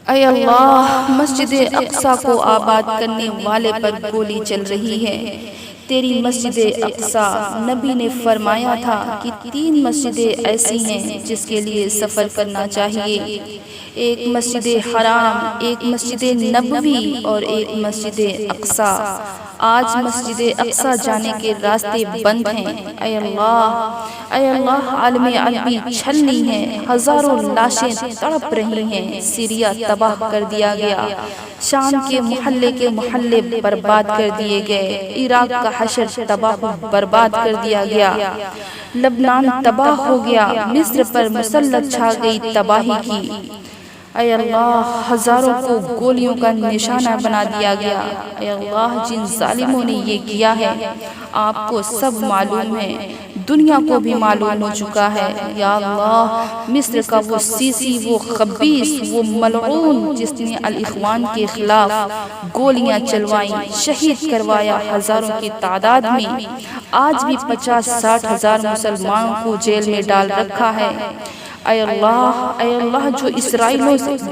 اے اللہ، مسجد اقصی کو آباد کرنے والے پر گولی چل رہی ہے۔ تیری مسجد اقصی، نبی نے فرمایا تھا کہ 3 مسجدیں ایسی ہیں جس کے لیے سفر کرنا چاہیے، ایک مسجد حرام، ایک مسجد نبوی اور ایک مسجد اقصی۔ آج مسجد اقصی جانے کے راستے بند ہیں۔ اے اللہ، عالم عربی چھلنی ہے، ہزاروں لاشیں تڑپ رہی ہیں، سیریا تباہ کر دیا گیا، شام کے محلے برباد کر دیے گئے، عراق کا حشر تباہ برباد کر دیا گیا، لبنان تباہ ہو گیا، مصر پر مسلط چھا گئی تباہی کی۔ اے اللہ، ہزاروں کو گولیوں کا نشانہ بنا دیا گیا۔ اے اللہ، جن ظالموں نے یہ کیا ہے آپ کو سب معلوم ہے، دنیا کو بھی معلوم ہو چکا ہے۔ یا اللہ، مصر کا وہ سیسی، وہ خبیث، وہ ملعون جس نے الاخوان کے خلاف گولیاں چلوائیں، شہید کروایا ہزاروں کی تعداد میں، آج بھی 50-60 ہزار مسلمانوں کو جیل میں ڈال رکھا ہے۔ اے اللہ،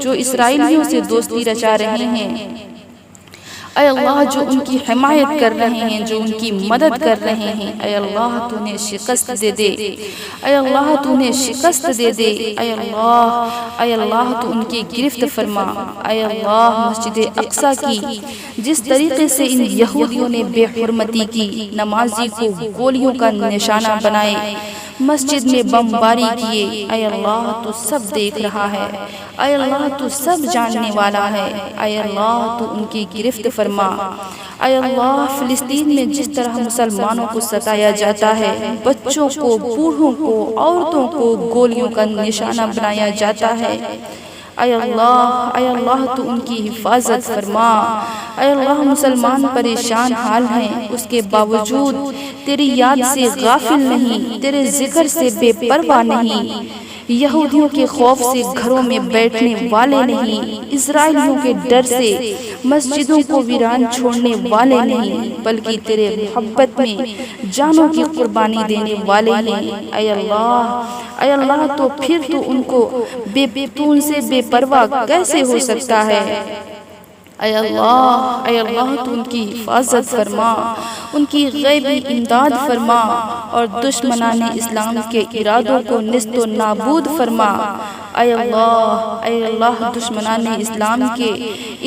جو اسرائیلیوں سے دوستی رچا رہے ہیں، اے اللہ، جو ان کی حمایت کر رہے ہیں، جو ان کی مدد کر رہے ہیں، اے اللہ تو انہیں شکست دے دے، اے اللہ تو انہیں شکست دے دے، اے اللہ تو ان کی گرفت فرما۔ اے اللہ، مسجد اقصی کی جس طریقے سے ان یہودیوں نے بے حرمتی کی، نمازی کو گولیوں کا نشانہ بنائے، مسجد میں بمباری کیے، اے اللہ تو سب دیکھ رہا ہے، اے اللہ تو سب جاننے والا ہے، اے اللہ تو ان کی گرفت فرما۔ اے اللہ، فلسطین میں جس طرح مسلمانوں کو ستایا جاتا ہے، بچوں کو، بوڑھوں کو، عورتوں کو گولیوں کا نشانہ بنایا جاتا ہے، اے اللہ تو ان کی حفاظت فرما۔ اے اللہ، مسلمان پریشان حال ہیں، اس کے باوجود تیری یاد سے غافل نہیں، تیرے ذکر سے بے پرواہ نہیں، یہودیوں کے خوف سے گھروں میں بیٹھنے والے نہیں، اسرائیلیوں کے ڈر سے مسجدوں کو ویران چھوڑنے والے نہیں، بلکہ تیرے محبت میں جانوں کی قربانی دینے والے ہیں۔ اے اللہ تو پھر تو ان سے بے پرواہ کیسے ہو سکتا ہے؟ اے اللہ تو ان کی حفاظت فرما، ان کی غیبی امداد فرما اور دشمنان اسلام کے ارادوں کو نیست و نابود فرما۔ اے اللہ، دشمنان اسلام کے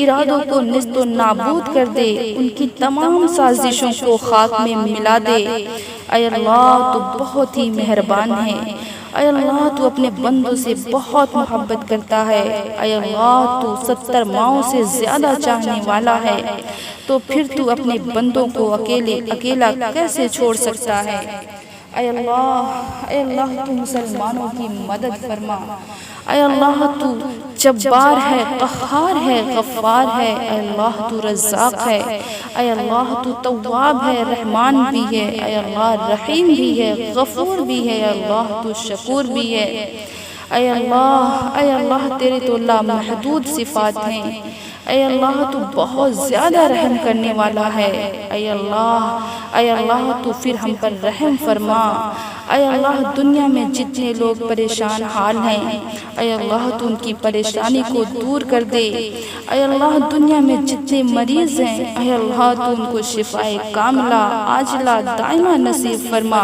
ارادوں کو نیست و نابود کر دے، ان کی تمام سازشوں کو خاک میں ملا دے۔ اے اللہ تو بہت ہی مہربان ہے، اے اللہ تو اپنے بندوں سے بہت محبت کرتا ہے، اے اللہ تو 70 ماؤں سے زیادہ چاہنے والا ہے، تو پھر تو اپنے بندوں کو اکیلا کیسے چھوڑ سکتا ہے؟ اے اللہ تو مسلمانوں کی مدد فرما۔ اے اللہ تو جبار ہے، قہار ہے، غفار ہے، اے اللہ تو رزاق ہے، اے اللہ تو تواب ہے، رحمان بھی ہے، اے اللہ رحیم بھی ہے، غفور بھی ہے، اے اللہ تو شکور بھی ہے۔ اے اللہ تیرے تو لامحدود صفات ہیں، اے اللہ تو بہت زیادہ رحم کرنے والا ہے، اے اللہ تو پھر ہم پر رحم فرما۔ اے اللہ، دنیا میں جتنے لوگ پریشان حال ہیں، اے اللہ تو ان کی پریشانی کو دور کر دے، اے اللہ دنیا میں جتنے مریض ہیں، اے اللہ تو ان کو شفائے کاملہ عاجلہ دائمہ نصیب فرما۔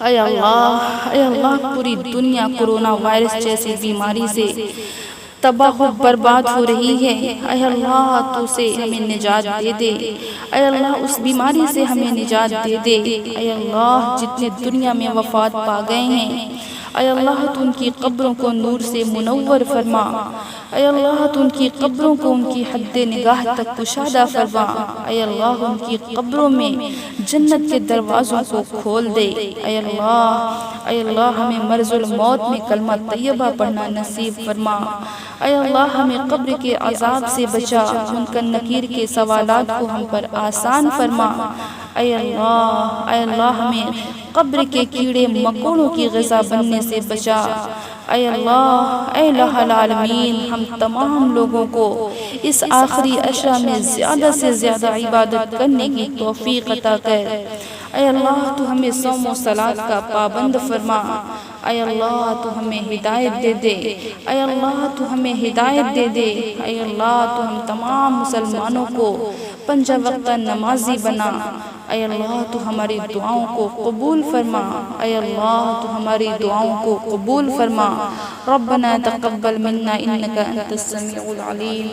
اے اللہ، پوری دنیا کورونا وائرس جیسی بیماری سے تباہ و برباد ہو رہی ہے، اے اللہ تو سے ہمیں نجات دے دے، اے اللہ اس بیماری سے ہمیں نجات دے دے، اے اللہ جتنے دنیا میں وفات پا گئے ہیں، اے اللہ تو ان کی قبروں کو نور سے منور فرما، اے اللہ تو ان کی قبروں کو ان کی حد نگاہ تک کشادہ فرما، اے اللہ ان کی قبروں میں جنت کے دروازوں کو کھول دے، اے اللہ ہمیں مرض الموت میں کلمہ طیبہ پڑھنا نصیب فرما، اے اللہ ہمیں قبر کے عذاب سے بچا، منکر نکیر کے سوالات کو ہم پر آسان فرما، اے اللہ ہمیں قبر کے کیڑے مکوڑوں کی غذا بننے سے بچا، اے الہ العالمین ہم تمام لوگوں کو اس آخری عشرہ میں زیادہ سے زیادہ عبادت کرنے کی توفیق عطا کر، اے اللہ تو ہمیں صوم و صلاۃ کا پابند فرما، اے اللہ تو ہمیں ہدایت دے دے، اے اللہ تو ہمیں ہدایت دے دے، اے اللہ تو ہم تمام مسلمانوں کو 5 وقت نمازی بنا، اے اللہ تو ہماری دعاؤں کو قبول فرما، اے اللہ تو ہماری دعاؤں کو قبول فرما۔ ربنا تقبل منا انك انت السميع العليم